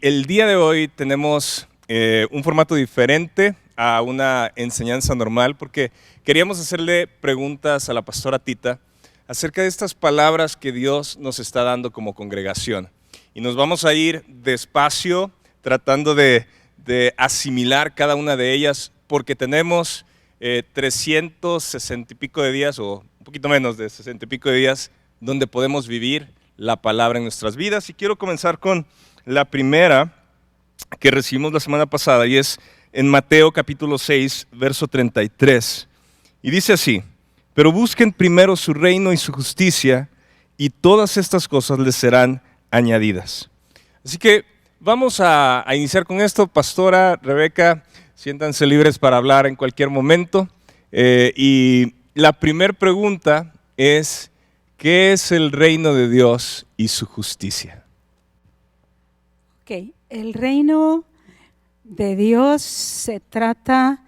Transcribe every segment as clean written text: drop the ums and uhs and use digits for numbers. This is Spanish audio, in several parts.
El día de hoy tenemos un formato diferente a una enseñanza normal porque queríamos hacerle preguntas a la pastora Tita acerca de estas palabras que Dios nos está dando como congregación. Y nos vamos a ir despacio tratando de asimilar cada una de ellas porque tenemos 360 y pico de días o un poquito menos de 60 y pico de días donde podemos vivir la palabra en nuestras vidas. Y quiero comenzar con la primera que recibimos la semana pasada y es en Mateo capítulo 6, verso 33. Y dice así: pero busquen primero su reino y su justicia y todas estas cosas les serán añadidas. Así que vamos a iniciar con esto. Pastora Rebeca, siéntanse libres para hablar en cualquier momento. Y la primera pregunta es: ¿qué es el reino de Dios y su justicia? Ok, el reino de Dios se trata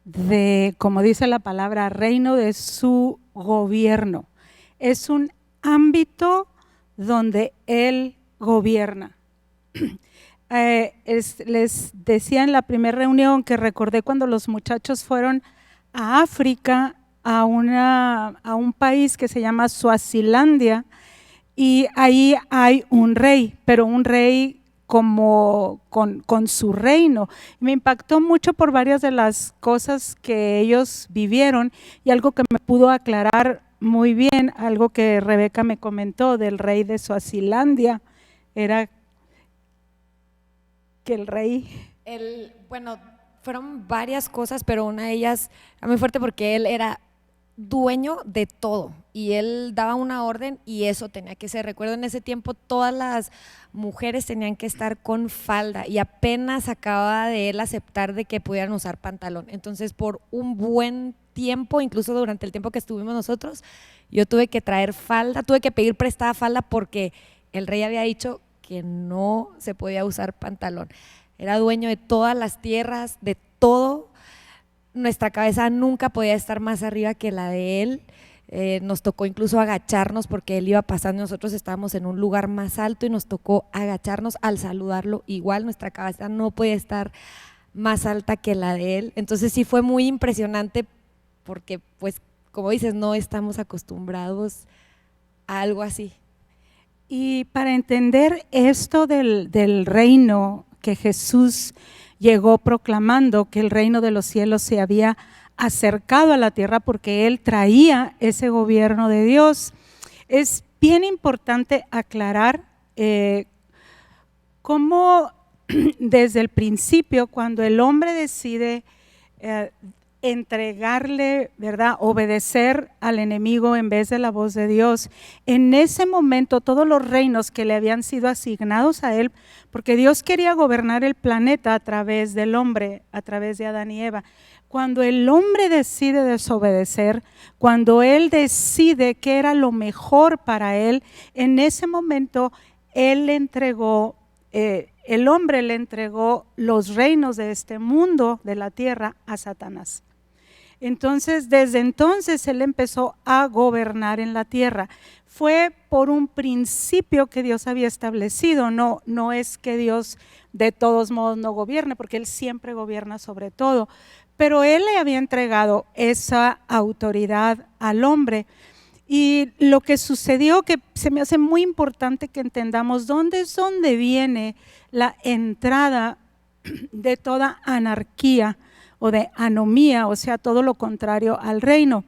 de, como dice la palabra, reino de su gobierno. Es un ámbito donde Él gobierna. Les decía en la primera reunión que recordé cuando los muchachos fueron a África, a un país que se llama Suazilandia, y ahí hay un rey, pero un rey como con su reino. Me impactó mucho por varias de las cosas que ellos vivieron y algo que me pudo aclarar muy bien, algo que Rebeca me comentó del rey de Suazilandia, era que el rey… Bueno, fueron varias cosas, pero una de ellas era muy fuerte porque él era dueño de todo y él daba una orden y eso tenía que ser. Recuerdo en ese tiempo todas las mujeres tenían que estar con falda y apenas acababa de él aceptar de que pudieran usar pantalón. Entonces por un buen tiempo, incluso durante el tiempo que estuvimos nosotros, yo tuve que traer falda, tuve que pedir prestada falda porque el rey había dicho que no se podía usar pantalón. Era dueño de todas las tierras, de todo. Nuestra cabeza nunca podía estar más arriba que la de él. Nos tocó incluso agacharnos porque él iba pasando y nosotros estábamos en un lugar más alto y nos tocó agacharnos al saludarlo. Igual nuestra cabeza no podía estar más alta que la de él. Entonces sí fue muy impresionante porque, pues, como dices, no estamos acostumbrados a algo así. Y para entender esto del reino que Jesús llegó proclamando, que el reino de los cielos se había acercado a la tierra porque Él traía ese gobierno de Dios, es bien importante aclarar cómo desde el principio, cuando el hombre decide entregarle, ¿verdad?, obedecer al enemigo en vez de la voz de Dios, en ese momento todos los reinos que le habían sido asignados a él, porque Dios quería gobernar el planeta a través del hombre, a través de Adán y Eva. Cuando el hombre decide desobedecer, cuando él decide que era lo mejor para él, en ese momento él le entregó, el hombre le entregó los reinos de este mundo, de la tierra, a Satanás. Entonces, desde entonces él empezó a gobernar en la tierra. Fue por un principio que Dios había establecido, no es que Dios de todos modos no gobierne, porque Él siempre gobierna sobre todo, pero Él le había entregado esa autoridad al hombre. Y lo que sucedió, que se me hace muy importante que entendamos dónde viene la entrada de toda anarquía o de anomía, o sea, todo lo contrario al reino.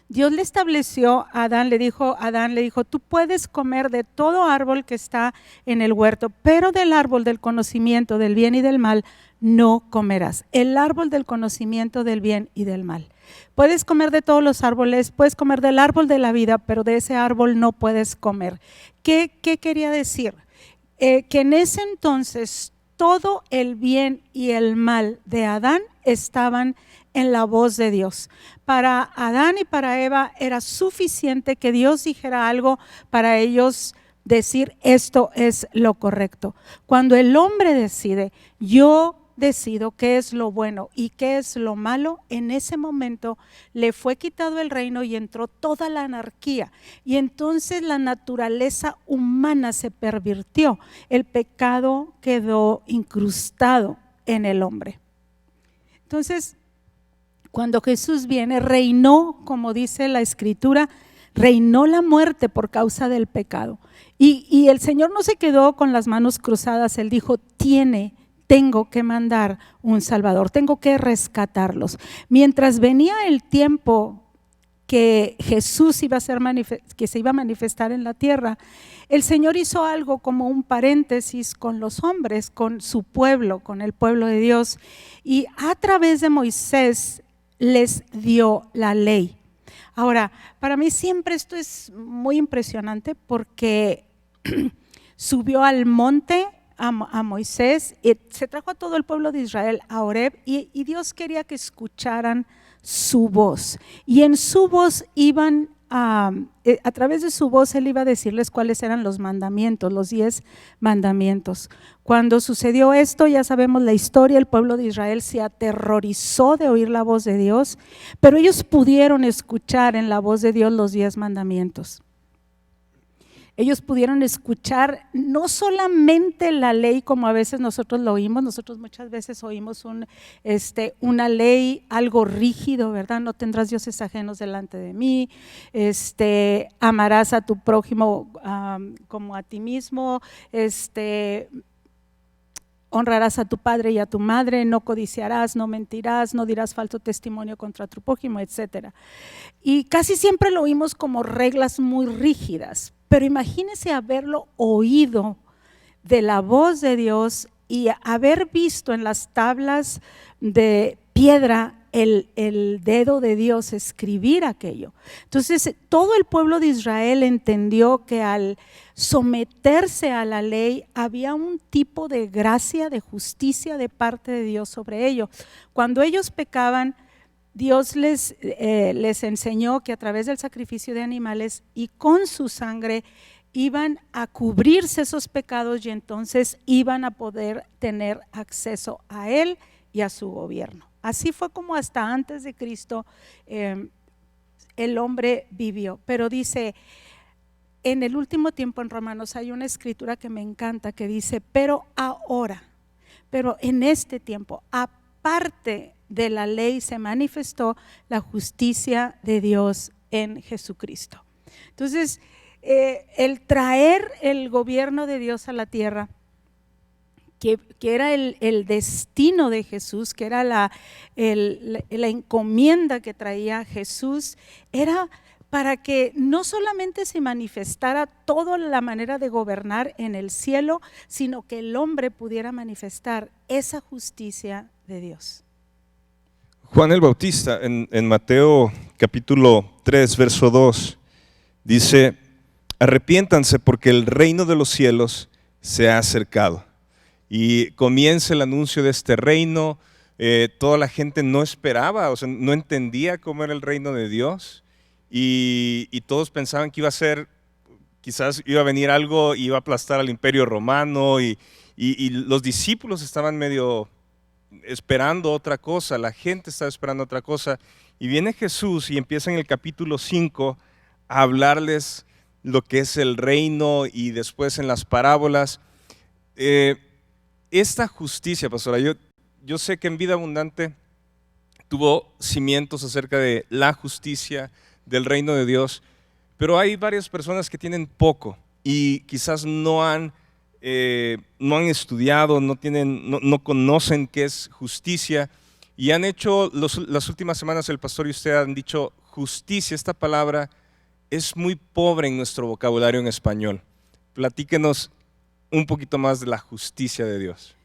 Dios le estableció a Adán, le dijo, tú puedes comer de todo árbol que está en el huerto, pero del árbol del conocimiento del bien y del mal no comerás. El árbol del conocimiento del bien y del mal. Puedes comer de todos los árboles, puedes comer del árbol de la vida, pero de ese árbol no puedes comer. ¿Qué quería decir? Que en ese entonces todo el bien y el mal de Adán estaban en la voz de Dios. Para Adán y para Eva era suficiente que Dios dijera algo para ellos decir esto es lo correcto. Cuando el hombre decide, yo decido qué es lo bueno y qué es lo malo, en ese momento le fue quitado el reino y entró toda la anarquía. Y entonces la naturaleza humana se pervirtió. El pecado quedó incrustado en el hombre. Entonces, cuando Jesús viene, reinó, como dice la Escritura, reinó la muerte por causa del pecado. Y el Señor no se quedó con las manos cruzadas, Él dijo, tengo que mandar un Salvador, tengo que rescatarlos. Mientras venía el tiempo que Jesús iba a ser que se iba a manifestar en la tierra, el Señor hizo algo como un paréntesis con los hombres, con su pueblo, con el pueblo de Dios, y a través de Moisés les dio la ley. Ahora, para mí siempre esto es muy impresionante porque subió al monte a Moisés y se trajo a todo el pueblo de Israel a Horeb y Dios quería que escucharan su voz. Y en su voz iban a través de su voz Él iba a decirles cuáles eran los mandamientos, los 10 mandamientos. Cuando sucedió esto, ya sabemos la historia, el pueblo de Israel se aterrorizó de oír la voz de Dios, pero ellos pudieron escuchar en la voz de Dios los 10 mandamientos. Ellos pudieron escuchar no solamente la ley como a veces nosotros lo oímos, nosotros muchas veces oímos una ley, algo rígido, ¿verdad? No tendrás dioses ajenos delante de mí, amarás a tu prójimo como a ti mismo, honrarás a tu padre y a tu madre, no codiciarás, no mentirás, no dirás falso testimonio contra tu prójimo, etc. Y casi siempre lo oímos como reglas muy rígidas, pero imagínese haberlo oído de la voz de Dios y haber visto en las tablas de piedra el dedo de Dios escribir aquello. Entonces todo el pueblo de Israel entendió que al someterse a la ley había un tipo de gracia, de justicia de parte de Dios sobre ellos. Cuando ellos pecaban, Dios les enseñó que a través del sacrificio de animales y con su sangre iban a cubrirse esos pecados y entonces iban a poder tener acceso a Él y a su gobierno. Así fue como hasta antes de Cristo el hombre vivió. Pero dice, en el último tiempo en Romanos hay una escritura que me encanta que dice, pero en este tiempo, aparte de la ley se manifestó la justicia de Dios en Jesucristo. Entonces, el traer el gobierno de Dios a la tierra, que era el destino de Jesús, que era la encomienda que traía Jesús, era para que no solamente se manifestara toda la manera de gobernar en el cielo, sino que el hombre pudiera manifestar esa justicia de Dios. Juan el Bautista en Mateo capítulo 3 verso 2 dice, arrepiéntanse porque el reino de los cielos se ha acercado. Y comienza el anuncio de este reino. Toda la gente no esperaba, o sea, no entendía cómo era el reino de Dios y todos pensaban que iba a ser, quizás iba a venir algo y iba a aplastar al imperio romano y los discípulos estaban medio esperando otra cosa, la gente estaba esperando otra cosa y viene Jesús y empieza en el capítulo 5 a hablarles lo que es el reino y después en las parábolas. Esta justicia, pastora, yo sé que en Vida Abundante tuvo cimientos acerca de la justicia del reino de Dios, pero hay varias personas que tienen poco y quizás no han estudiado, no conocen qué es justicia y han hecho, las últimas semanas el pastor y usted han dicho justicia. Esta palabra es muy pobre en nuestro vocabulario en español. Platíquenos un poquito más de la justicia de Dios.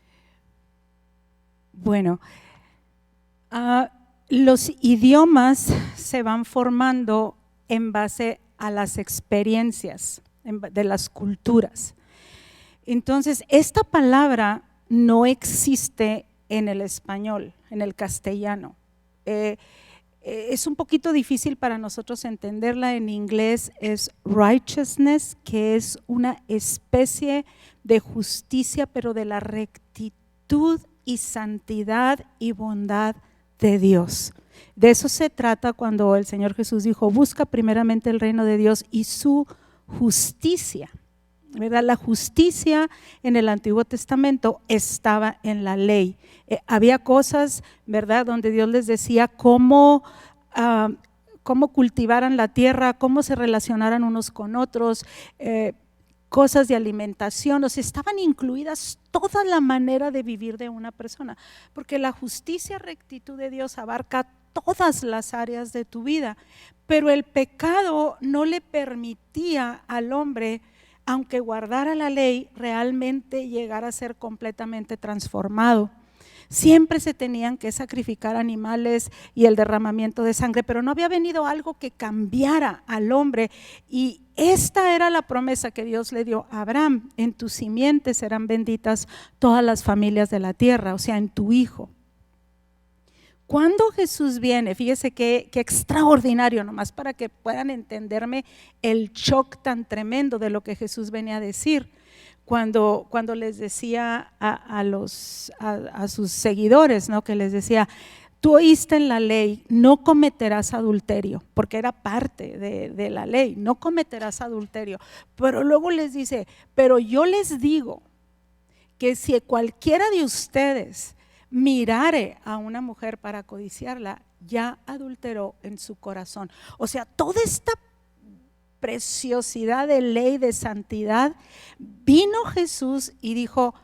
Bueno, los idiomas se van formando en base a las experiencias de las culturas. Entonces, esta palabra no existe en el español, en el castellano. Es un poquito difícil para nosotros entenderla. En inglés es righteousness, que es una especie de justicia, pero de la rectitud y santidad y bondad de Dios. De eso se trata cuando el Señor Jesús dijo, busca primeramente el reino de Dios y su justicia, ¿verdad? La justicia en el Antiguo Testamento estaba en la ley. Había cosas, ¿verdad?, donde Dios les decía cómo cultivaran la tierra, cómo se relacionaran unos con otros, cosas de alimentación, o sea, estaban incluidas toda la manera de vivir de una persona, porque la justicia, rectitud de Dios abarca todas las áreas de tu vida, pero el pecado no le permitía al hombre, aunque guardara la ley, realmente llegar a ser completamente transformado. Siempre se tenían que sacrificar animales y el derramamiento de sangre, pero no había venido algo que cambiara al hombre, y esta era la promesa que Dios le dio a Abraham: en tu simiente serán benditas todas las familias de la tierra, o sea, en tu hijo. Cuando Jesús viene, fíjese qué extraordinario, nomás para que puedan entenderme el shock tan tremendo de lo que Jesús venía a decir. Cuando les decía a sus seguidores, ¿no?, que les decía, tú oíste en la ley, no cometerás adulterio, porque era parte de la ley, no cometerás adulterio, pero luego les dice, pero yo les digo que si cualquiera de ustedes mirare a una mujer para codiciarla, ya adulteró en su corazón. O sea, toda esta preciosidad de ley, de santidad, vino Jesús y dijo,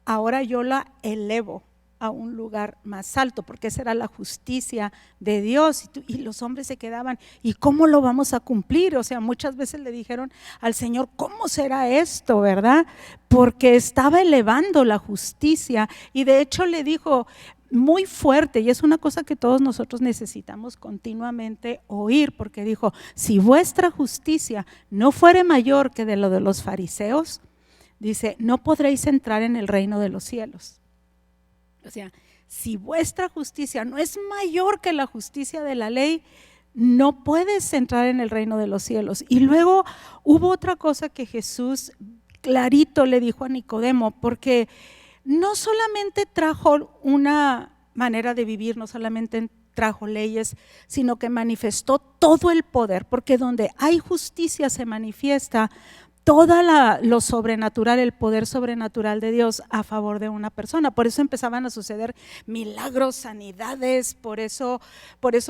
ahora yo la elevo a un lugar más alto, porque esa era la justicia de Dios. Y los hombres se quedaban, ¿y cómo lo vamos a cumplir? O sea, muchas veces le dijeron al Señor, ¿cómo será esto, verdad? Porque estaba elevando la justicia, y de hecho le dijo muy fuerte, y es una cosa que todos nosotros necesitamos continuamente oír, porque dijo, si vuestra justicia no fuere mayor que de lo de los fariseos, dice, no podréis entrar en el reino de los cielos. O sea, si vuestra justicia no es mayor que la justicia de la ley, no puedes entrar en el reino de los cielos. Y luego hubo otra cosa que Jesús clarito le dijo a Nicodemo, porque no solamente trajo una manera de vivir, no solamente trajo leyes, sino que manifestó todo el poder, porque donde hay justicia se manifiesta todo lo sobrenatural, el poder sobrenatural de Dios a favor de una persona. Por eso empezaban a suceder milagros, sanidades, por eso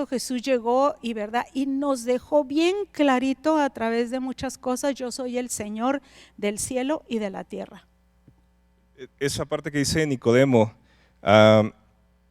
Jesús llegó y nos dejó bien clarito a través de muchas cosas, yo soy el Señor del cielo y de la tierra. Esa parte que dice Nicodemo,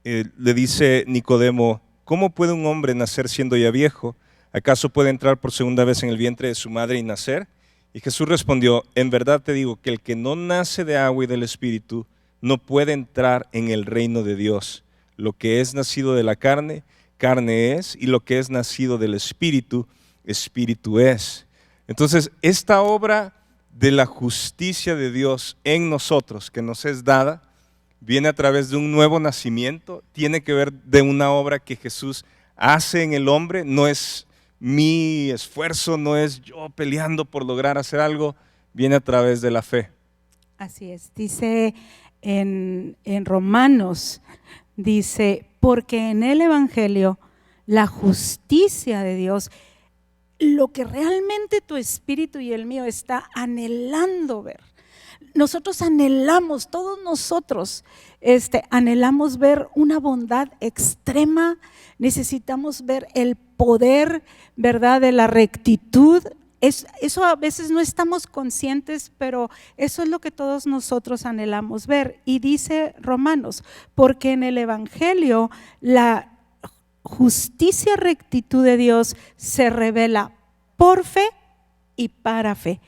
le dice Nicodemo, ¿cómo puede un hombre nacer siendo ya viejo? ¿Acaso puede entrar por segunda vez en el vientre de su madre y nacer? Y Jesús respondió, en verdad te digo que el que no nace de agua y del Espíritu no puede entrar en el reino de Dios. Lo que es nacido de la carne, carne es, y lo que es nacido del Espíritu, Espíritu es. Entonces, esta obra de la justicia de Dios en nosotros, que nos es dada, viene a través de un nuevo nacimiento, tiene que ver de una obra que Jesús hace en el hombre, no es mi esfuerzo, no es yo peleando por lograr hacer algo, viene a través de la fe. Así es, dice en Romanos, dice, porque en el Evangelio la justicia de Dios, lo que realmente tu espíritu y el mío está anhelando ver. Nosotros anhelamos, todos nosotros anhelamos ver una bondad extrema, necesitamos ver el poder, ¿verdad?, de la rectitud. Eso a veces no estamos conscientes, pero eso es lo que todos nosotros anhelamos ver. Y dice Romanos, porque en el Evangelio la justicia, rectitud de Dios se revela por fe y para fe.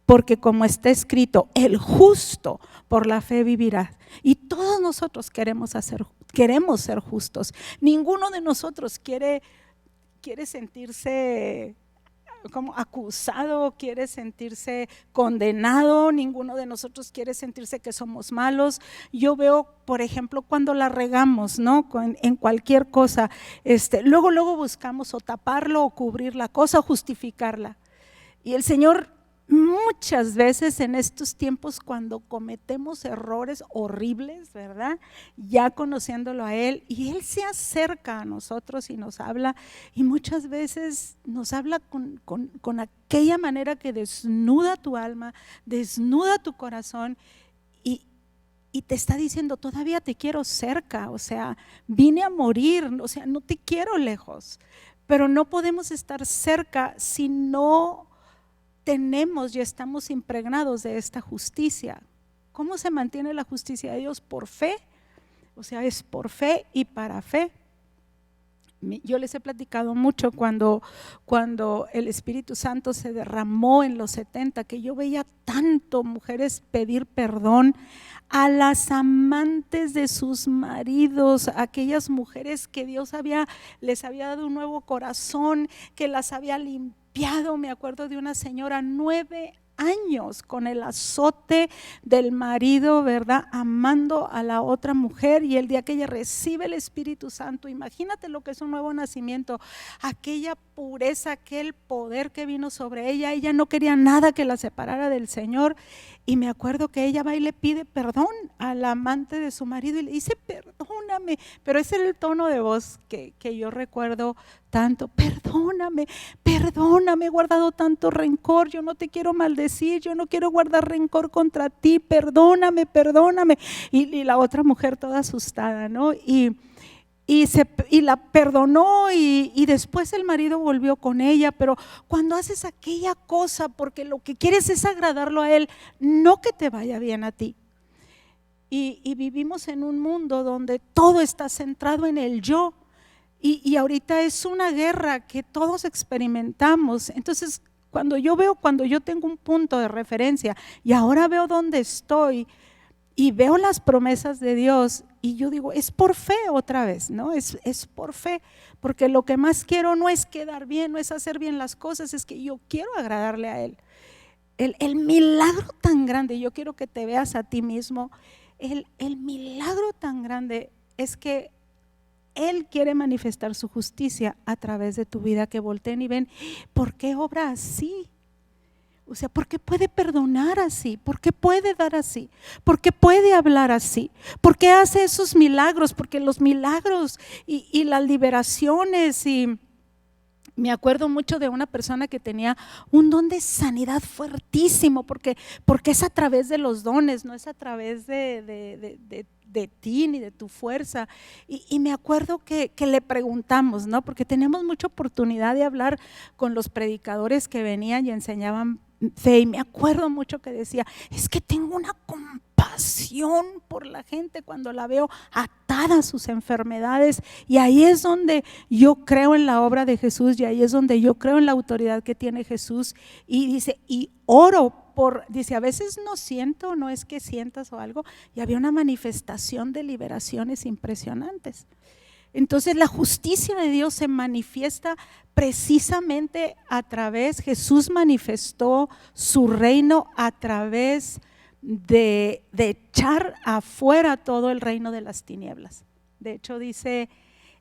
Porque como está escrito, el justo por la fe vivirá. Y todos nosotros queremos ser justos. Ninguno de nosotros quiere sentirse como acusado, quiere sentirse condenado, ninguno de nosotros quiere sentirse que somos malos. Yo veo, por ejemplo, cuando la regamos, ¿no?, en cualquier cosa, luego buscamos o taparlo o cubrir la cosa o justificarla. Y el Señor muchas veces en estos tiempos cuando cometemos errores horribles, ¿verdad? Ya conociéndolo a Él, y Él se acerca a nosotros y nos habla, y muchas veces nos habla con aquella manera que desnuda tu alma, desnuda tu corazón, y te está diciendo, todavía te quiero cerca, o sea, vine a morir, o sea, no te quiero lejos, pero no podemos estar cerca si no tenemos y estamos impregnados de esta justicia. ¿Cómo se mantiene la justicia de Dios? Por fe, o sea, es por fe y para fe. Yo les he platicado mucho cuando el Espíritu Santo se derramó en los 70, que yo veía tanto mujeres pedir perdón a las amantes de sus maridos, aquellas mujeres que Dios les había dado un nuevo corazón, que las había limpiado. Me acuerdo de una señora, 9 años con el azote del marido, ¿verdad? Amando a la otra mujer, y el día que ella recibe el Espíritu Santo, imagínate lo que es un nuevo nacimiento, aquella pureza, aquel poder que vino sobre ella no quería nada que la separara del Señor, y me acuerdo que ella va y le pide perdón al amante de su marido y le dice, perdóname, pero ese era el tono de voz que yo recuerdo tanto, perdóname, he guardado tanto rencor, yo no te quiero maldecir, yo no quiero guardar rencor contra ti, perdóname, y la otra mujer toda asustada, ¿no? Y la perdonó, y después el marido volvió con ella, pero cuando haces aquella cosa porque lo que quieres es agradarlo a él, no que te vaya bien a ti. Y vivimos en un mundo donde todo está centrado en el yo, y ahorita es una guerra que todos experimentamos. Entonces cuando yo tengo un punto de referencia y ahora veo dónde estoy y veo las promesas de Dios, y yo digo, es por fe otra vez, ¿no? Es por fe, porque lo que más quiero no es quedar bien, no es hacer bien las cosas, es que yo quiero agradarle a Él. El milagro tan grande, yo quiero que te veas a ti mismo, el milagro tan grande es que Él quiere manifestar su justicia a través de tu vida, que volteen y ven, ¿por qué obra así? O sea, ¿por qué puede perdonar así? ¿Por qué puede dar así? ¿Por qué puede hablar así? ¿Por qué hace esos milagros? Porque los milagros y las liberaciones, y me acuerdo mucho de una persona que tenía un don de sanidad fuertísimo, porque es a través de los dones, no es a través de ti ni de tu fuerza. Y me acuerdo que le preguntamos, ¿no? Porque teníamos mucha oportunidad de hablar con los predicadores que venían y enseñaban fe, y me acuerdo mucho que decía, es que tengo una compasión por la gente cuando la veo atada a sus enfermedades, y ahí es donde yo creo en la obra de Jesús, y ahí es donde yo creo en la autoridad que tiene Jesús. Y dice, y oro dice, a veces no siento, no es que sientas o algo, y había una manifestación de liberaciones impresionantes. Entonces la justicia de Dios se manifiesta precisamente a través, Jesús manifestó su reino a través de echar afuera todo el reino de las tinieblas. De hecho dice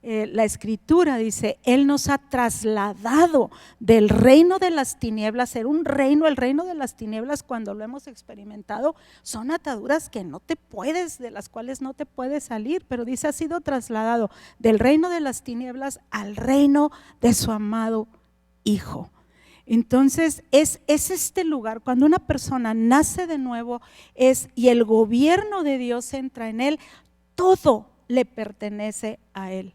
la escritura, dice, Él nos ha trasladado del reino de las tinieblas. Era un reino, el reino de las tinieblas, cuando lo hemos experimentado, son ataduras que de las cuales no te puedes salir, pero dice, ha sido trasladado del reino de las tinieblas al reino de su amado Hijo. Entonces es este lugar, cuando una persona nace de nuevo, y el gobierno de Dios entra en él, todo le pertenece a él.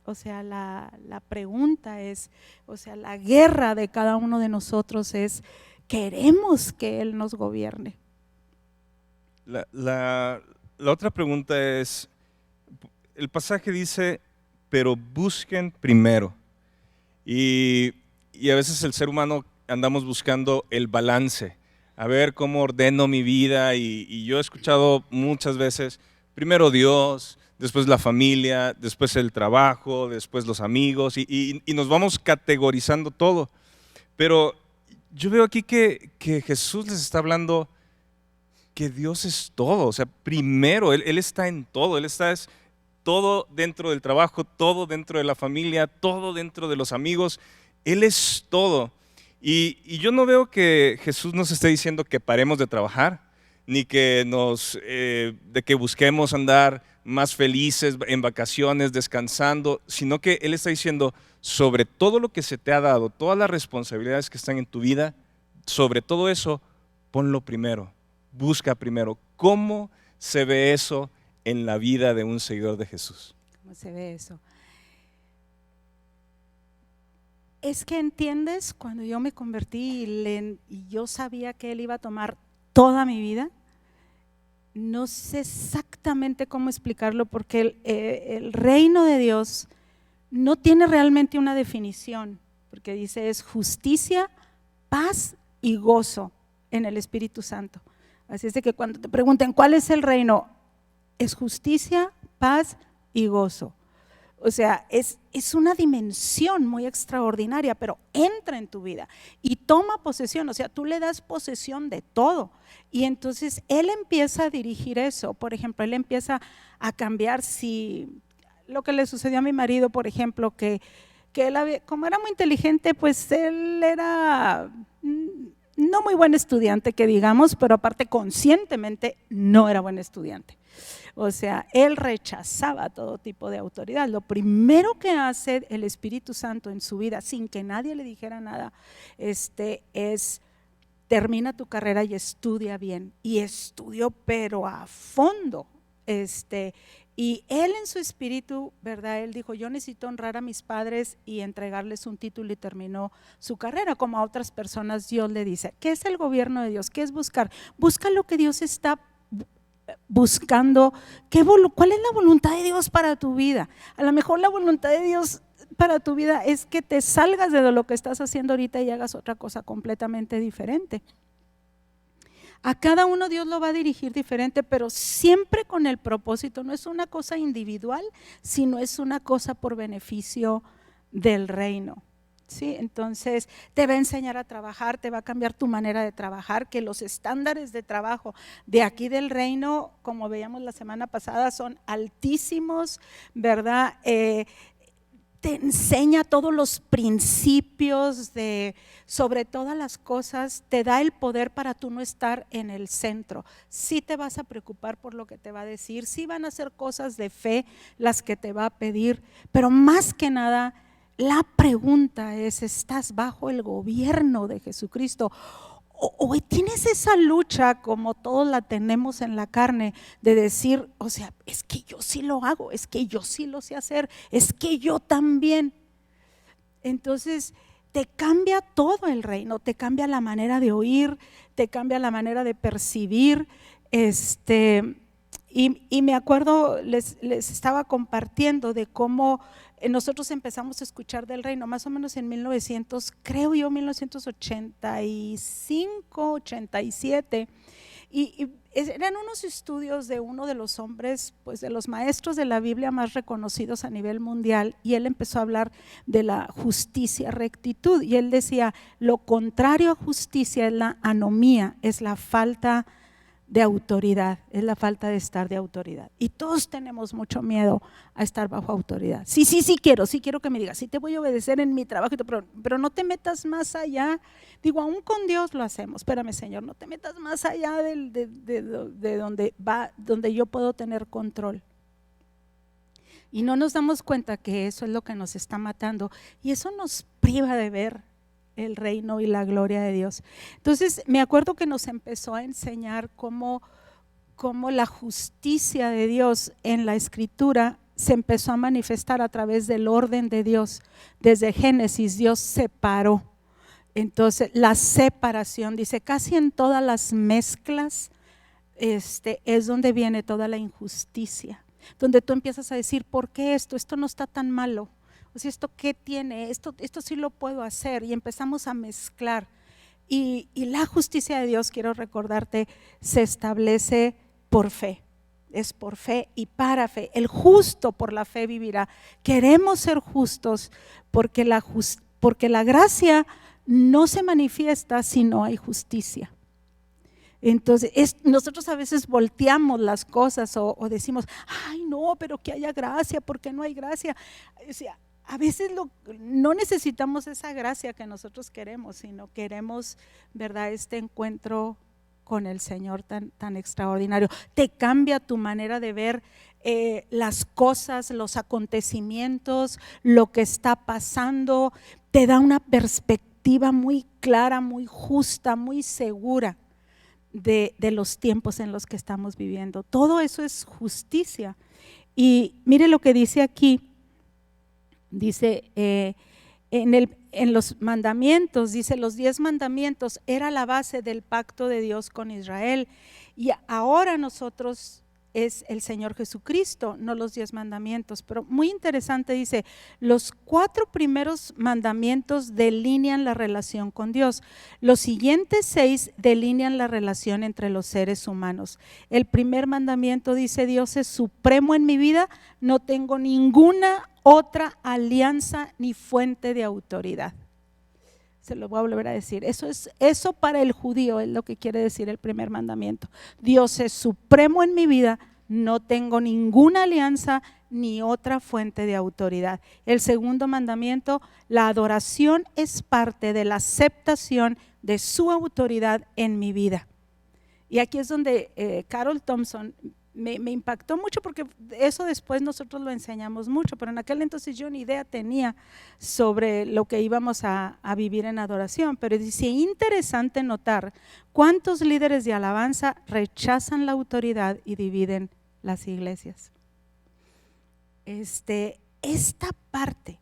O sea, la pregunta es, o sea, la guerra de cada uno de nosotros es, ¿queremos que Él nos gobierne? La otra pregunta es, el pasaje dice, pero busquen primero. Y a veces el ser humano andamos buscando el balance, a ver cómo ordeno mi vida, y yo he escuchado muchas veces, primero Dios, después la familia, después el trabajo, después los amigos, y nos vamos categorizando todo. Pero yo veo aquí que Jesús les está hablando que Dios es todo, o sea, primero, Él está en todo, es todo dentro del trabajo, todo dentro de la familia, todo dentro de los amigos, Él es todo. Y yo no veo que Jesús nos esté diciendo que paremos de trabajar, ni que de que busquemos andar más felices en vacaciones, descansando, sino que Él está diciendo, sobre todo lo que se te ha dado, todas las responsabilidades que están en tu vida, sobre todo eso, ponlo primero, busca primero. ¿Cómo se ve eso en la vida de un seguidor de Jesús? ¿Cómo se ve eso? Es que entiendes, cuando yo me convertí y yo sabía que Él iba a tomar toda mi vida, no sé exactamente cómo explicarlo, porque el reino de Dios no tiene realmente una definición, porque dice es justicia, paz y gozo en el Espíritu Santo. Así es de que cuando te pregunten ¿cuál es el reino? Es justicia, paz y gozo. O sea, es una dimensión muy extraordinaria, pero entra en tu vida y toma posesión. O sea, tú le das posesión de todo. Y entonces Él empieza a dirigir eso. Por ejemplo, Él empieza a cambiar lo que le sucedió a mi marido, por ejemplo, que él como era muy inteligente, pues él era no muy buen estudiante, que digamos, pero aparte conscientemente no era buen estudiante. O sea, él rechazaba todo tipo de autoridad. Lo primero que hace el Espíritu Santo en su vida, sin que nadie le dijera nada, es termina tu carrera y estudia bien. Y estudió pero a fondo. Y él en su espíritu, ¿verdad? Él dijo, yo necesito honrar a mis padres y entregarles un título, y terminó su carrera. Como a otras personas Dios le dice, ¿qué es el gobierno de Dios? ¿Qué es buscar? Busca lo que Dios está buscando. ¿Cuál es la voluntad de Dios para tu vida? A lo mejor la voluntad de Dios para tu vida es que te salgas de lo que estás haciendo ahorita y hagas otra cosa completamente diferente. A cada uno Dios lo va a dirigir diferente, pero siempre con el propósito. No es una cosa individual, sino es una cosa por beneficio del reino. ¿Sí? Entonces te va a enseñar a trabajar, te va a cambiar tu manera de trabajar, que los estándares de trabajo de aquí del reino, como veíamos la semana pasada, son altísimos, ¿verdad? Te enseña todos los principios sobre todas las cosas, te da el poder para tú no estar en el centro. Sí te vas a preocupar por lo que te va a decir, sí van a ser cosas de fe las que te va a pedir, pero más que nada la pregunta es, ¿estás bajo el gobierno de Jesucristo? O tienes esa lucha, como todos la tenemos en la carne, de decir, o sea, es que yo sí lo hago, es que yo sí lo sé hacer, es que yo también. Entonces te cambia todo el reino, te cambia la manera de oír, te cambia la manera de percibir. Y me acuerdo, les estaba compartiendo de cómo nosotros empezamos a escuchar del reino más o menos en 1985, 87, y eran unos estudios de uno de los hombres, pues de los maestros de la Biblia más reconocidos a nivel mundial, y él empezó a hablar de la justicia, rectitud, y él decía, lo contrario a justicia es la anomía, es la falta de autoridad, es la falta de estar de autoridad. Y todos tenemos mucho miedo a estar bajo autoridad. Sí quiero que me digas, sí te voy a obedecer en mi trabajo, pero no te metas más allá. Digo, aún con Dios lo hacemos, espérame Señor, no te metas más allá de donde yo puedo tener control. Y no nos damos cuenta que eso es lo que nos está matando, y eso nos priva de ver el reino y la gloria de Dios. Entonces me acuerdo que nos empezó a enseñar cómo la justicia de Dios en la escritura se empezó a manifestar a través del orden de Dios. Desde Génesis Dios separó. Entonces la separación, dice, casi en todas las mezclas es donde viene toda la injusticia, donde tú empiezas a decir, ¿por qué esto no está tan malo? O sea, ¿esto qué tiene? Esto sí lo puedo hacer, y empezamos a mezclar. Y la justicia de Dios, quiero recordarte, se establece por fe. Es por fe y para fe. El justo por la fe vivirá. Queremos ser justos porque la gracia no se manifiesta si no hay justicia. Entonces nosotros a veces volteamos las cosas o decimos, ay no, pero que haya gracia, porque no hay gracia. O sea, a veces no necesitamos esa gracia que nosotros queremos, sino queremos, ¿verdad?, este encuentro con el Señor tan extraordinario. Te cambia tu manera de ver las cosas, los acontecimientos, lo que está pasando, te da una perspectiva muy clara, muy justa, muy segura de los tiempos en los que estamos viviendo. Todo eso es justicia. Y mire lo que dice aquí, dice en los mandamientos, dice los 10 mandamientos era la base del pacto de Dios con Israel, y ahora nosotros es el Señor Jesucristo, no los 10 mandamientos. Pero muy interesante, dice, los 4 primeros mandamientos delinean la relación con Dios, los siguientes 6 delinean la relación entre los seres humanos. El primer mandamiento dice: Dios es supremo en mi vida, no tengo ninguna otra alianza ni fuente de autoridad. Se lo voy a volver a decir, eso para el judío es lo que quiere decir el primer mandamiento. Dios es supremo en mi vida, no tengo ninguna alianza ni otra fuente de autoridad. El segundo mandamiento: la adoración es parte de la aceptación de su autoridad en mi vida. Y aquí es donde Carol Thompson me impactó mucho, porque eso después nosotros lo enseñamos mucho, pero en aquel entonces yo ni idea tenía sobre lo que íbamos a vivir en adoración. Pero dice, interesante notar cuántos líderes de alabanza rechazan la autoridad y dividen las iglesias. Esta parte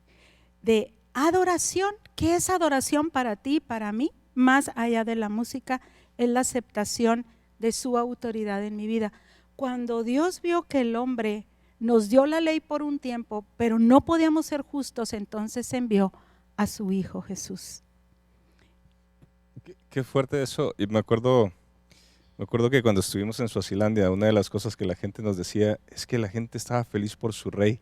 de adoración, ¿qué es adoración para ti, para mí? Más allá de la música, es la aceptación de su autoridad en mi vida. Cuando Dios vio que el hombre nos dio la ley por un tiempo, pero no podíamos ser justos, entonces envió a su Hijo Jesús. Qué fuerte eso. Y me acuerdo que cuando estuvimos en Suazilandia, una de las cosas que la gente nos decía es que la gente estaba feliz por su rey.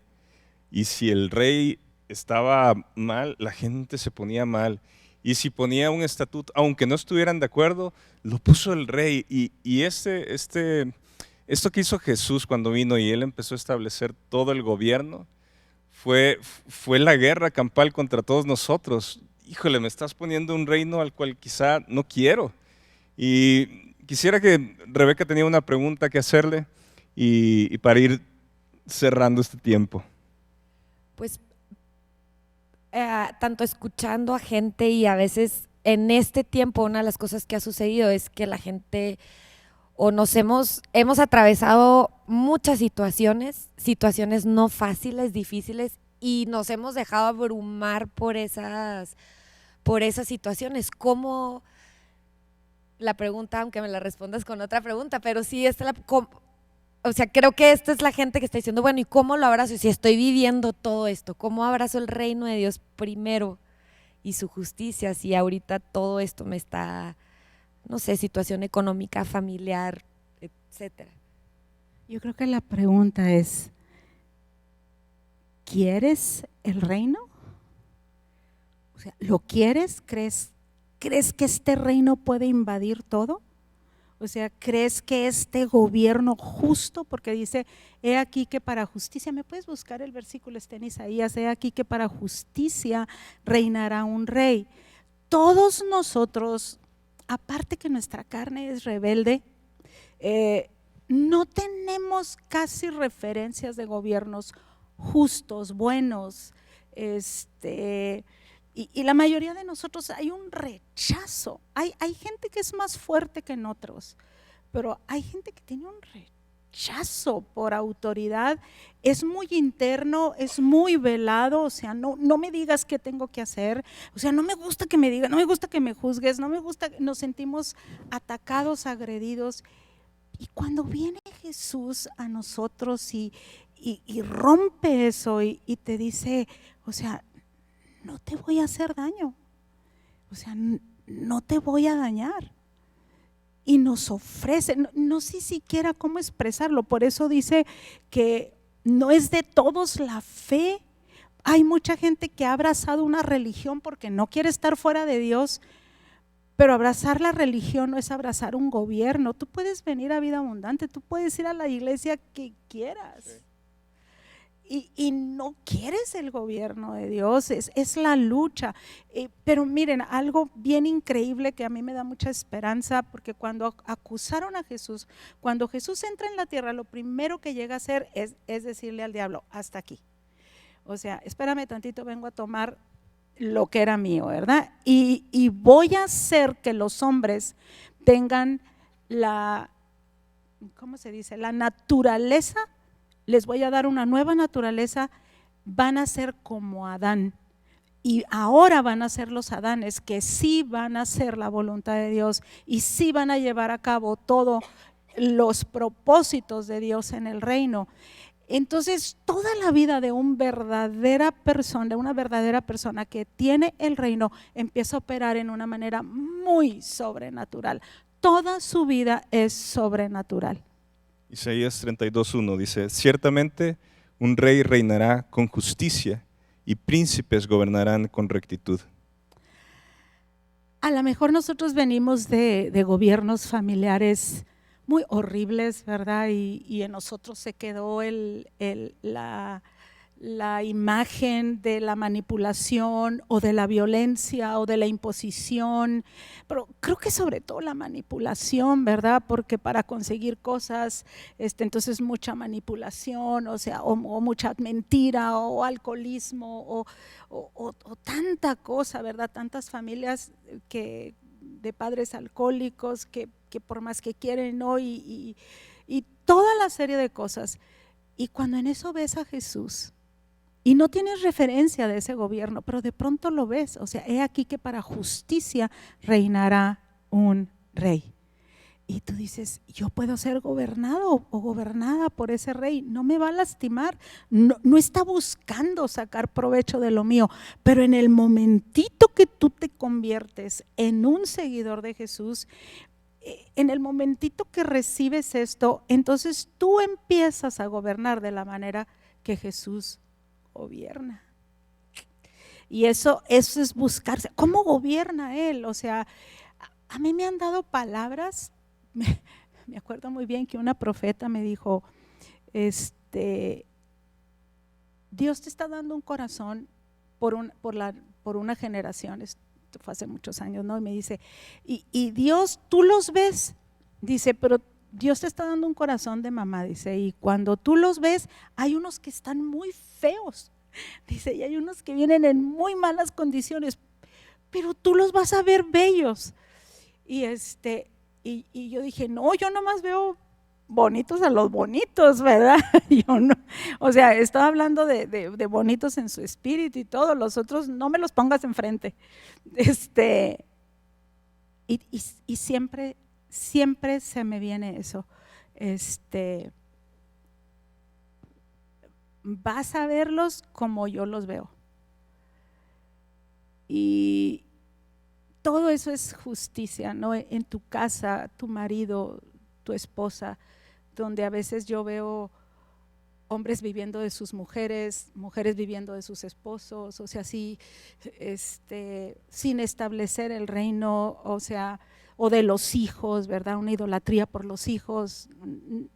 Y si el rey estaba mal, la gente se ponía mal. Y si ponía un estatuto, aunque no estuvieran de acuerdo, lo puso el rey. Y esto que hizo Jesús cuando vino y Él empezó a establecer todo el gobierno, fue la guerra campal contra todos nosotros. Híjole, me estás poniendo un reino al cual quizá no quiero. Y quisiera que Rebeca tenía una pregunta que hacerle y para ir cerrando este tiempo. Pues tanto escuchando a gente y a veces en este tiempo una de las cosas que ha sucedido es que la gente o hemos atravesado muchas situaciones no fáciles, difíciles, y nos hemos dejado abrumar por esas situaciones. ¿Cómo? La pregunta, aunque me la respondas con otra pregunta, pero sí, creo que esta es la gente que está diciendo, bueno, ¿y cómo lo abrazo? Si estoy viviendo todo esto, ¿cómo abrazo el reino de Dios primero y su justicia si ahorita todo esto me está, no sé, situación económica, familiar, etcétera? Yo creo que la pregunta es, ¿quieres el reino? O sea, ¿lo quieres? ¿Crees que este reino puede invadir todo? O sea, ¿crees que este gobierno justo, porque dice, he aquí que para justicia, ¿me puedes buscar el versículo? Está en Isaías, he aquí que para justicia reinará un rey. Todos nosotros, aparte que nuestra carne es rebelde, no tenemos casi referencias de gobiernos justos, buenos, y la mayoría de nosotros hay un rechazo. Hay gente que es más fuerte que en otros, pero hay gente que tiene un rechazo por autoridad. Es muy interno, es muy velado. O sea, no me digas qué tengo que hacer. O sea, no me gusta que me digas, no me gusta que me juzgues, no me gusta. Nos sentimos atacados, agredidos. Y cuando viene Jesús a nosotros y rompe eso y te dice, o sea, no te voy a hacer daño, o sea, no te voy a dañar. Y nos ofrece, no sé siquiera cómo expresarlo, por eso dice que no es de todos la fe. Hay mucha gente que ha abrazado una religión porque no quiere estar fuera de Dios, pero abrazar la religión no es abrazar un gobierno. Tú puedes venir a Vida Abundante, tú puedes ir a la iglesia que quieras. Sí. y no quieres el gobierno de Dios, es la lucha. Pero miren, algo bien increíble que a mí me da mucha esperanza, porque cuando acusaron a Jesús, cuando Jesús entra en la tierra, lo primero que llega a hacer es decirle al diablo, hasta aquí. O sea, espérame tantito, vengo a tomar lo que era mío, ¿verdad? Y voy a hacer que los hombres tengan ¿cómo se dice? La naturaleza. Les voy a dar una nueva naturaleza, van a ser como Adán. Y ahora van a ser los Adanes que sí van a hacer la voluntad de Dios y sí van a llevar a cabo todos los propósitos de Dios en el reino. Entonces, toda la vida de una verdadera persona que tiene el reino empieza a operar en una manera muy sobrenatural. Toda su vida es sobrenatural. Isaías 32:1 dice, ciertamente un rey reinará con justicia y príncipes gobernarán con rectitud. A lo mejor nosotros venimos de gobiernos familiares muy horribles, ¿verdad? Y en nosotros se quedó la imagen de la manipulación o de la violencia o de la imposición, pero creo que sobre todo la manipulación, ¿verdad? Porque para conseguir cosas, entonces mucha manipulación, o sea, o mucha mentira o alcoholismo o tanta cosa, ¿verdad? Tantas familias de padres alcohólicos que por más que quieren, ¿no? Y toda la serie de cosas. Y cuando en eso ves a Jesús, y no tienes referencia de ese gobierno, pero de pronto lo ves, o sea, he aquí que para justicia reinará un rey. Y tú dices, yo puedo ser gobernado o gobernada por ese rey, no me va a lastimar, no está buscando sacar provecho de lo mío, pero en el momentito que tú te conviertes en un seguidor de Jesús, en el momentito que recibes esto, entonces tú empiezas a gobernar de la manera que Jesús gobierna. Y eso es buscarse. ¿Cómo gobierna Él? O sea, a mí me han dado palabras. Me acuerdo muy bien que una profeta me dijo, Dios te está dando un corazón por una generación. Esto fue hace muchos años, ¿no? Y me dice, y Dios, tú los ves, dice, pero Dios te está dando un corazón de mamá, dice, y cuando tú los ves, hay unos que están muy feos, dice, y hay unos que vienen en muy malas condiciones, pero tú los vas a ver bellos. Y y yo dije, no, yo nomás veo bonitos a los bonitos, ¿verdad? Yo no, o sea, estaba hablando de bonitos en su espíritu y todo, los otros no me los pongas enfrente. Y siempre se me viene eso. Vas a verlos como yo los veo. Y todo eso es justicia, ¿no? En tu casa, tu marido, tu esposa, donde a veces yo veo hombres viviendo de sus mujeres, mujeres viviendo de sus esposos, o sea, así, sin establecer el reino, o sea, o de los hijos, ¿verdad? Una idolatría por los hijos,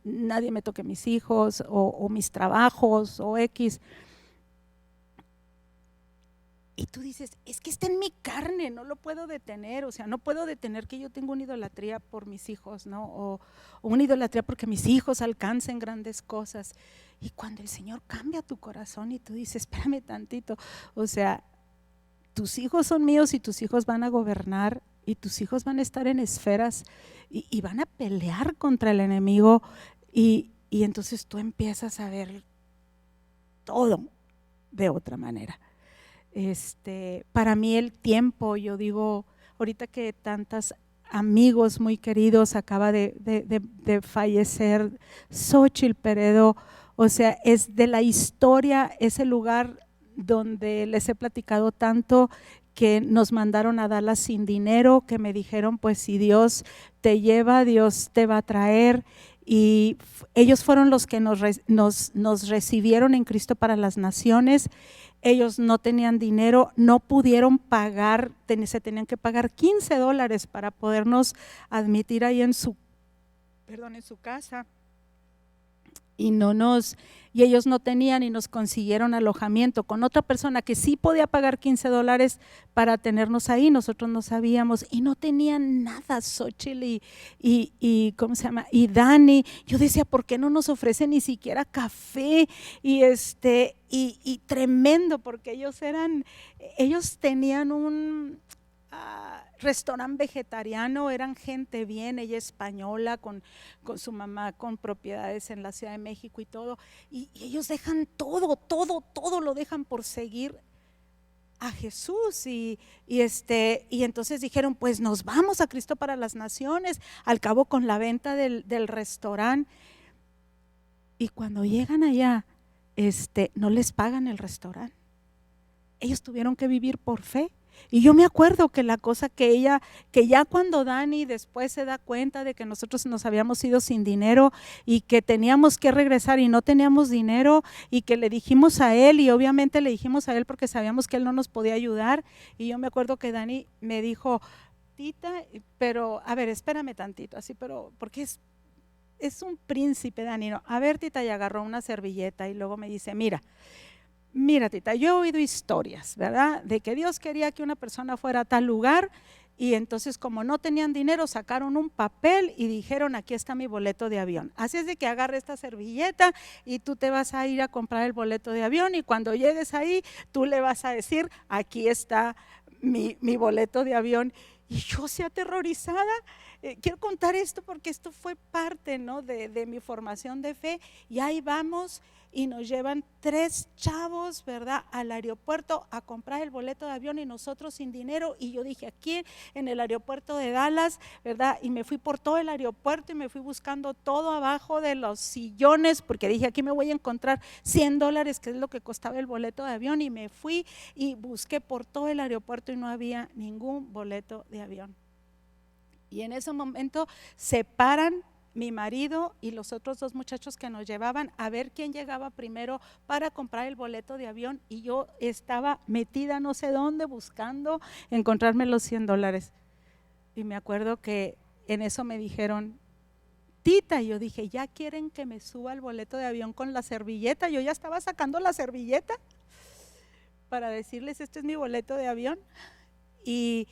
nadie me toque mis hijos, o mis trabajos, o X. Y tú dices, es que está en mi carne, no lo puedo detener, o sea, no puedo detener que yo tengo una idolatría por mis hijos, ¿no? O una idolatría porque mis hijos alcancen grandes cosas. Y cuando el Señor cambia tu corazón y tú dices, espérame tantito, o sea, tus hijos son míos y tus hijos van a gobernar y tus hijos van a estar en esferas y van a pelear contra el enemigo y entonces tú empiezas a ver todo de otra manera. Para mí el tiempo, yo digo, ahorita que tantos amigos muy queridos, acaba de fallecer Xóchitl Peredo, o sea, es de la historia, ese lugar donde les he platicado tanto, que nos mandaron a Dallas sin dinero, que me dijeron, pues si Dios te lleva, Dios te va a traer. Y ellos fueron los que nos recibieron en Cristo para las Naciones. Ellos no tenían dinero, no pudieron pagar, se tenían que pagar $15 para podernos admitir ahí en su casa. Y y ellos no tenían y nos consiguieron alojamiento con otra persona que sí podía pagar $15 para tenernos ahí. Nosotros no sabíamos y no tenían nada, Xochitl y ¿cómo se llama? Y Dani. Yo decía, ¿por qué no nos ofrecen ni siquiera café? Y tremendo, porque ellos tenían un restaurante vegetariano, eran gente bien, ella española, con su mamá con propiedades en la Ciudad de México y todo, y ellos dejan todo lo dejan por seguir a Jesús y entonces dijeron, pues nos vamos a Cristo para las Naciones, al cabo con la venta del restaurante. Y cuando llegan allá, no les pagan el restaurante, ellos tuvieron que vivir por fe. Y yo me acuerdo que la cosa que ya cuando Dani después se da cuenta de que nosotros nos habíamos ido sin dinero y que teníamos que regresar y no teníamos dinero, y que le dijimos a él, y obviamente le dijimos a él porque sabíamos que él no nos podía ayudar, y yo me acuerdo que Dani me dijo, Tita, pero a ver, espérame tantito, así, pero porque es un príncipe, Dani, no, a ver, Tita, y agarró una servilleta y luego me dice, mira, Tita, yo he oído historias, ¿verdad? De que Dios quería que una persona fuera a tal lugar, y entonces como no tenían dinero sacaron un papel y dijeron, aquí está mi boleto de avión, así es de que agarra esta servilleta y tú te vas a ir a comprar el boleto de avión, y cuando llegues ahí tú le vas a decir, aquí está mi boleto de avión. Y yo, así aterrorizada, quiero contar esto porque esto fue parte, ¿no?, de mi formación de fe. Y ahí vamos y nos llevan 3 chavos, ¿verdad?, al aeropuerto a comprar el boleto de avión, y nosotros sin dinero. Y yo dije, aquí en el aeropuerto de Dallas, ¿verdad? Y me fui por todo el aeropuerto y me fui buscando todo abajo de los sillones, porque dije, aquí me voy a encontrar $100, que es lo que costaba el boleto de avión. Y me fui y busqué por todo el aeropuerto y no había ningún boleto de avión. Y en ese momento se paran mi marido y los otros 2 muchachos que nos llevaban a ver quién llegaba primero para comprar el boleto de avión, y yo estaba metida no sé dónde buscando encontrarme los $100. Y me acuerdo que en eso me dijeron, Tita, y yo dije, ya quieren que me suba el boleto de avión con la servilleta. Yo ya estaba sacando la servilleta para decirles, este es mi boleto de avión. Y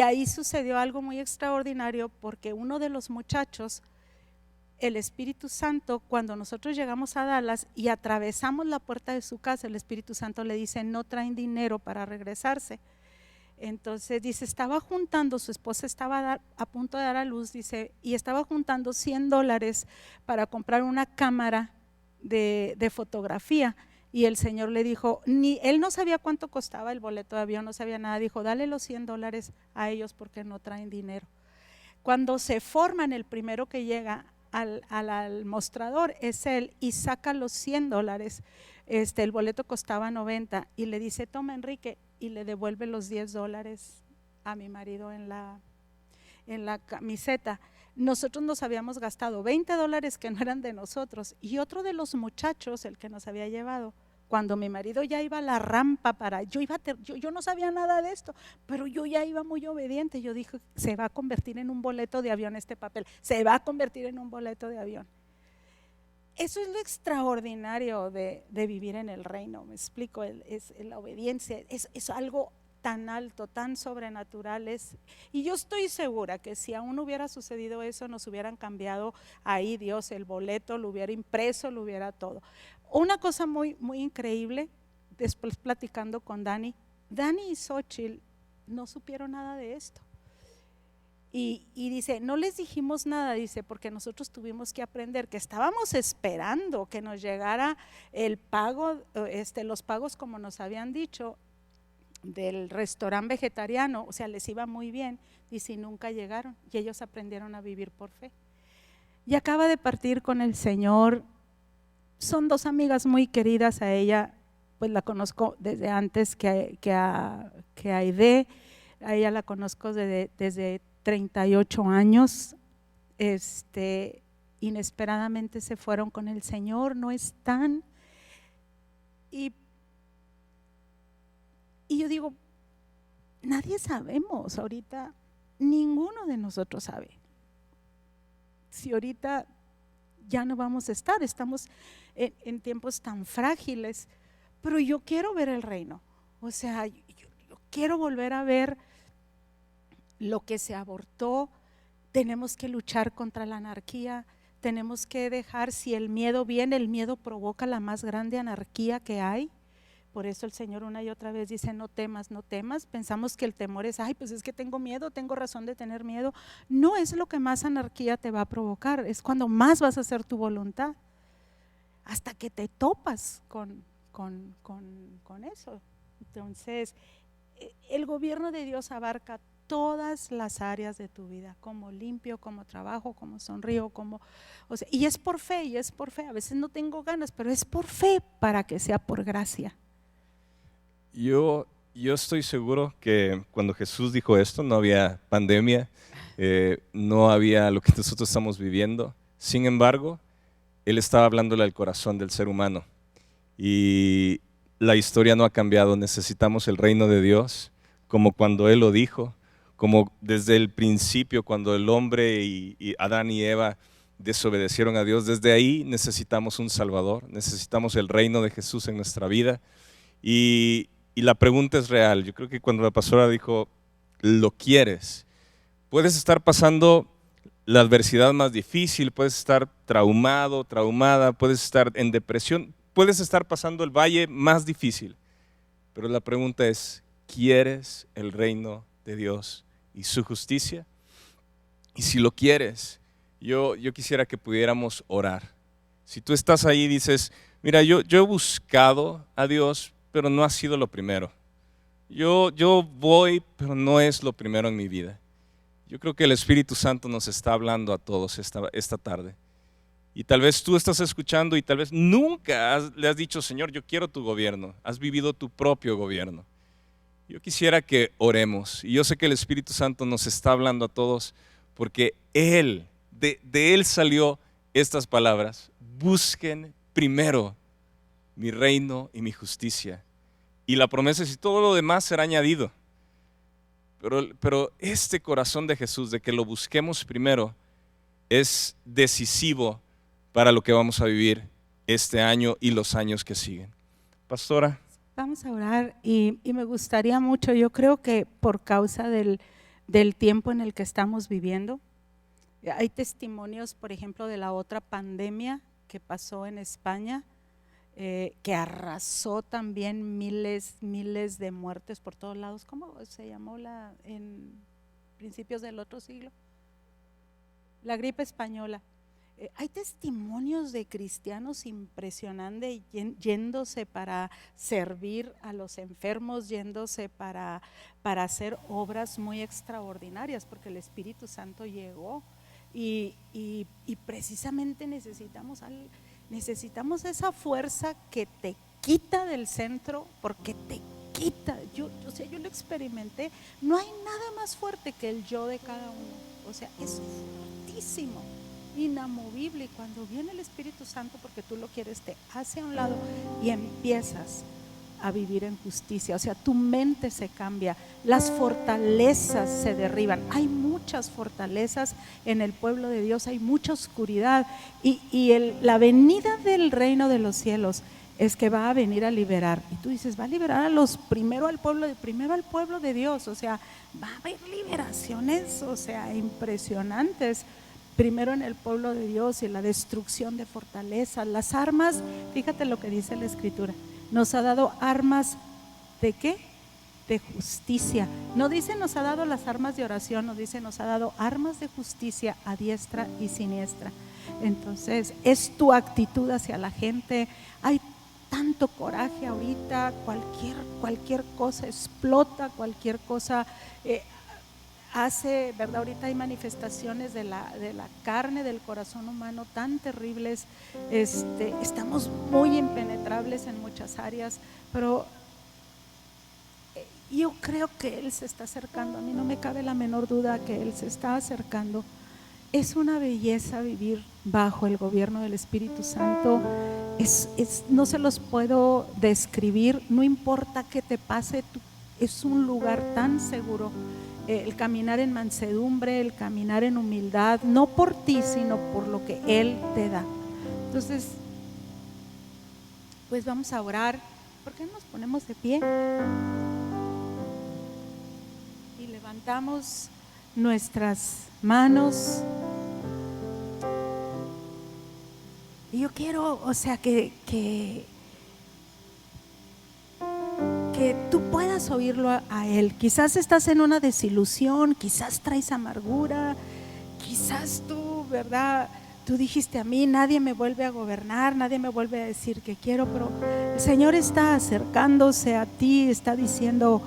ahí sucedió algo muy extraordinario, porque uno de los muchachos, el Espíritu Santo, cuando nosotros llegamos a Dallas y atravesamos la puerta de su casa, el Espíritu Santo le dice, no traen dinero para regresarse. Entonces dice, estaba juntando, su esposa estaba a punto de dar a luz, dice, y estaba juntando $100 para comprar una cámara de fotografía. Y el Señor le dijo, él no sabía cuánto costaba el boleto de avión, no sabía nada, dijo, dale los $100 a ellos porque no traen dinero. Cuando se forman, el primero que llega al mostrador es él, y saca los $100, el boleto costaba 90, y le dice, toma, Enrique, y le devuelve los $10 a mi marido en la camiseta. Nosotros nos habíamos gastado $20 que no eran de nosotros, y otro de los muchachos, el que nos había llevado, cuando mi marido ya iba a la rampa yo no sabía nada de esto, pero yo ya iba muy obediente. Yo dije, se va a convertir en un boleto de avión este papel, se va a convertir en un boleto de avión. Eso es lo extraordinario de vivir en el reino, me explico, es la obediencia, es algo tan alto, tan sobrenatural. Y yo estoy segura que si aún hubiera sucedido eso, nos hubieran cambiado ahí Dios el boleto, lo hubiera impreso, lo hubiera todo. Una cosa muy, muy increíble, después platicando con Dani y Xochitl no supieron nada de esto. Y dice, no les dijimos nada, dice, porque nosotros tuvimos que aprender, que estábamos esperando que nos llegara el pago, los pagos como nos habían dicho, del restaurante vegetariano, o sea, les iba muy bien, y si nunca llegaron, y ellos aprendieron a vivir por fe. Y acaba de partir con el Señor. Son 2 amigas muy queridas, a ella pues la conozco desde antes que a Aide, a ella la conozco desde 38 años, inesperadamente se fueron con el Señor, no están, y yo digo, nadie sabemos ahorita, ninguno de nosotros sabe si ahorita ya no vamos a estar, estamos en tiempos tan frágiles, pero yo quiero ver el reino. O sea, yo quiero volver a ver lo que se abortó. Tenemos que luchar contra la anarquía. Tenemos que dejar, si el miedo viene, el miedo provoca la más grande anarquía que hay. Por eso el Señor una y otra vez dice, no temas, no temas. Pensamos que el temor es, ay, pues es que tengo miedo, tengo razón de tener miedo. No es lo que más anarquía te va a provocar, es cuando más vas a hacer tu voluntad, hasta que te topas con eso. Entonces, el gobierno de Dios abarca todas las áreas de tu vida, como limpio, como trabajo, como sonrío, o sea, y es por fe, a veces no tengo ganas, pero es por fe para que sea por gracia. Yo estoy seguro que cuando Jesús dijo esto no había pandemia, no había lo que nosotros estamos viviendo. Sin embargo, Él estaba hablándole al corazón del ser humano y la historia no ha cambiado. Necesitamos el reino de Dios, como cuando Él lo dijo, como desde el principio, cuando el hombre y Adán y Eva desobedecieron a Dios. Desde ahí necesitamos un Salvador, necesitamos el reino de Jesús en nuestra vida. Y la pregunta es real. Yo creo que cuando la pastora dijo, ¿lo quieres? Puedes estar pasando la adversidad más difícil, puedes estar traumado, traumada, puedes estar en depresión, puedes estar pasando el valle más difícil. Pero la pregunta es, ¿quieres el reino de Dios y su justicia? Y si lo quieres, yo quisiera que pudiéramos orar. Si tú estás ahí y dices, mira, yo he buscado a Dios, pero no ha sido lo primero. Yo voy, pero no es lo primero en mi vida. Yo creo que el Espíritu Santo nos está hablando a todos esta tarde. Y tal vez tú estás escuchando y tal vez nunca le has dicho, Señor, yo quiero tu gobierno. Has vivido tu propio gobierno. Yo quisiera que oremos. Y yo sé que el Espíritu Santo nos está hablando a todos porque Él, de Él salió estas palabras. Busquen primero mi reino y mi justicia. Y la promesa es, y todo lo demás será añadido. Pero este corazón de Jesús, de que lo busquemos primero, es decisivo para lo que vamos a vivir este año y los años que siguen. Pastora. Vamos a orar y me gustaría mucho, yo creo que por causa del tiempo en el que estamos viviendo, hay testimonios, por ejemplo, de la otra pandemia que pasó en España, que arrasó también miles de muertes por todos lados. ¿Cómo se llamó en principios del otro siglo? La gripe española. Hay testimonios de cristianos impresionantes yéndose para servir a los enfermos, yéndose para hacer obras muy extraordinarias, porque el Espíritu Santo llegó y precisamente necesitamos esa fuerza que te quita del centro, porque te quita. Yo lo experimenté. No hay nada más fuerte que el yo de cada uno. O sea, es fortísimo, inamovible. Y cuando viene el Espíritu Santo, porque tú lo quieres, te hace a un lado y empiezas a vivir en justicia. O sea, tu mente se cambia, las fortalezas se derriban. Hay muchas fortalezas en el pueblo de Dios, hay mucha oscuridad y la venida del reino de los cielos es que va a venir a liberar. Y tú dices, va a liberar primero al pueblo de Dios. O sea, va a haber liberaciones, o sea, impresionantes. Primero en el pueblo de Dios y la destrucción de fortalezas, las armas. Fíjate lo que dice la Escritura. Nos ha dado armas ¿de qué? De justicia. No dice nos ha dado las armas de oración, no dice nos ha dado armas de justicia a diestra y siniestra. Entonces es tu actitud hacia la gente. Hay tanto coraje ahorita, cualquier cosa explota, cualquier cosa hace, ¿verdad? Ahorita hay manifestaciones de la carne, del corazón humano tan terribles. Estamos muy impenetrables en muchas áreas, pero yo creo que Él se está acercando. A mí no me cabe la menor duda que Él se está acercando. Es una belleza vivir bajo el gobierno del Espíritu Santo. No se los puedo describir. No importa qué te pase, es un lugar tan seguro. El caminar en mansedumbre, el caminar en humildad, no por ti, sino por lo que Él te da. Entonces, Pues vamos a orar. ¿Por qué no nos ponemos de pie? Y levantamos nuestras manos. Y yo quiero, que tú puedas oírlo a Él. Quizás estás en una desilusión, quizás traes amargura, quizás tú, ¿verdad? Tú dijiste: a mí nadie me vuelve a gobernar, nadie me vuelve a decir que quiero, pero el Señor está acercándose a ti, está diciendo,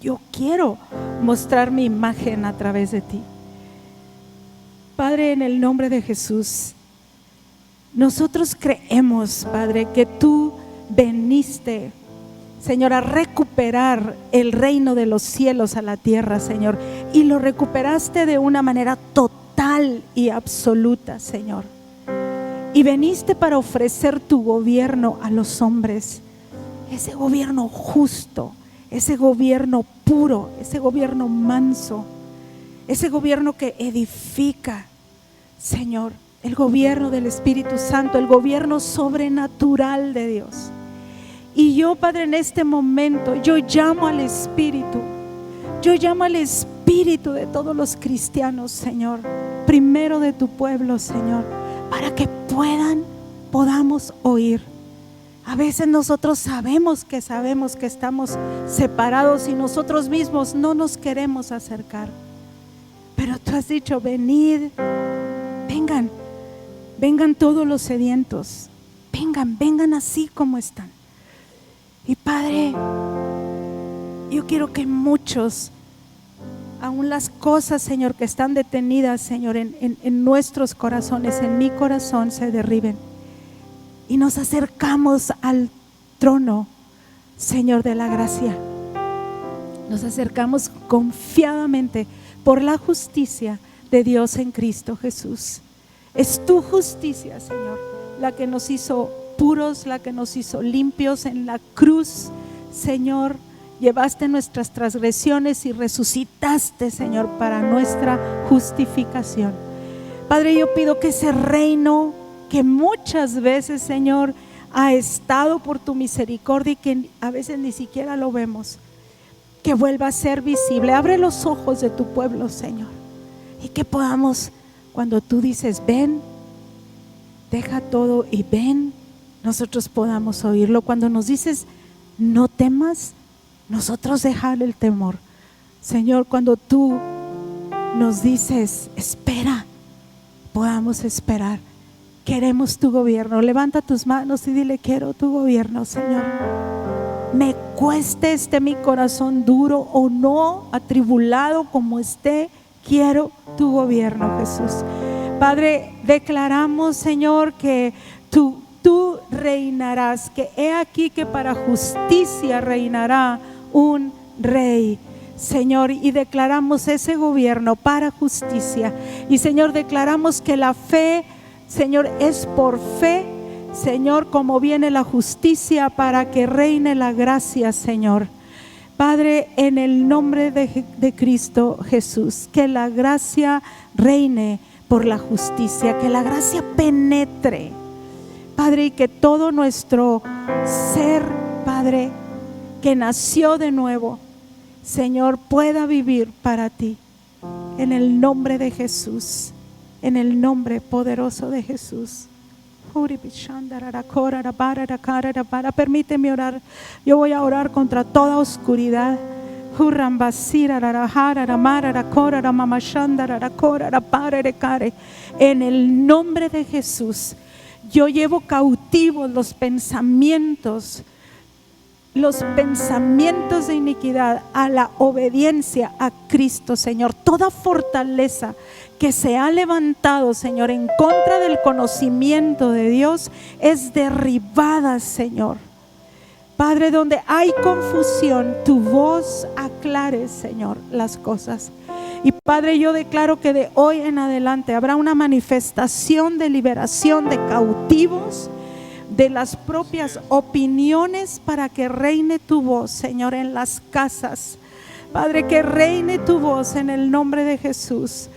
yo quiero mostrar mi imagen a través de ti. Padre, en el nombre de Jesús, nosotros creemos, Padre, que tú veniste, Señor, a recuperar el reino de los cielos a la tierra, Señor, y lo recuperaste de una manera total y absoluta, Señor. Y veniste para ofrecer tu gobierno a los hombres, ese gobierno justo, ese gobierno puro, ese gobierno manso, ese gobierno que edifica, Señor, el gobierno del Espíritu Santo, el gobierno sobrenatural de Dios. Y yo, Padre, en este momento, yo llamo al Espíritu de todos los cristianos, Señor, primero de tu pueblo, Señor, para que podamos oír. A veces nosotros sabemos que estamos separados y nosotros mismos no nos queremos acercar. Pero tú has dicho: venid, vengan todos los sedientos, vengan así como están. Y Padre, yo quiero que muchos, aún las cosas, Señor, que están detenidas, Señor, en nuestros corazones, en mi corazón, se derriben. Y nos acercamos al trono, Señor, de la gracia. Nos acercamos confiadamente por la justicia de Dios en Cristo Jesús. Es tu justicia, Señor, la que nos hizo puros, la que nos hizo limpios. En la cruz, Señor, llevaste nuestras transgresiones y resucitaste, Señor, para nuestra justificación. Padre, yo pido que ese reino que muchas veces, Señor, ha estado por tu misericordia y que a veces ni siquiera lo vemos, que vuelva a ser visible. Abre los ojos de tu pueblo, Señor, y que podamos, cuando tú dices ven, deja todo y ven, nosotros podamos oírlo. Cuando nos dices no temas, nosotros dejar el temor. Señor, cuando tú nos dices espera, podamos esperar. Queremos tu gobierno. Levanta tus manos y dile: quiero tu gobierno, Señor. Me cueste mi corazón duro o no, atribulado como esté, quiero tu gobierno, Jesús. Padre, declaramos, Señor, que tú reinarás, que he aquí que para justicia reinará un rey, Señor, y declaramos ese gobierno para justicia. Y Señor, declaramos que la fe, Señor, es por fe, Señor, como viene la justicia, para que reine la gracia, Señor. Padre, en el nombre de Cristo Jesús, que la gracia reine por la justicia, que la gracia penetre, Padre, y que todo nuestro ser, Padre, que nació de nuevo, Señor, pueda vivir para ti. En el nombre de Jesús, en el nombre poderoso de Jesús. Permíteme orar. Yo voy a orar contra toda oscuridad. En el nombre de Jesús, yo llevo cautivos los pensamientos de iniquidad a la obediencia a Cristo, Señor. Toda fortaleza que se ha levantado, Señor, en contra del conocimiento de Dios es derribada, Señor. Padre, donde hay confusión, tu voz aclare, Señor, las cosas. Y Padre, yo declaro que de hoy en adelante habrá una manifestación de liberación de cautivos, de las propias opiniones, para que reine tu voz, Señor, en las casas Padre, que reine tu voz en el nombre de Jesús.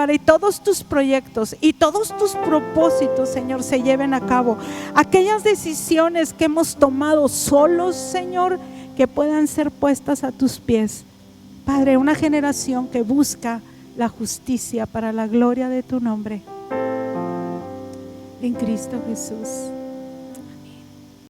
Y todos tus proyectos y todos tus propósitos, Señor, se lleven a cabo. Aquellas decisiones que hemos tomado solos, Señor, que puedan ser puestas a tus pies. Padre, una generación que busca la justicia para la gloria de tu nombre. En Cristo Jesús.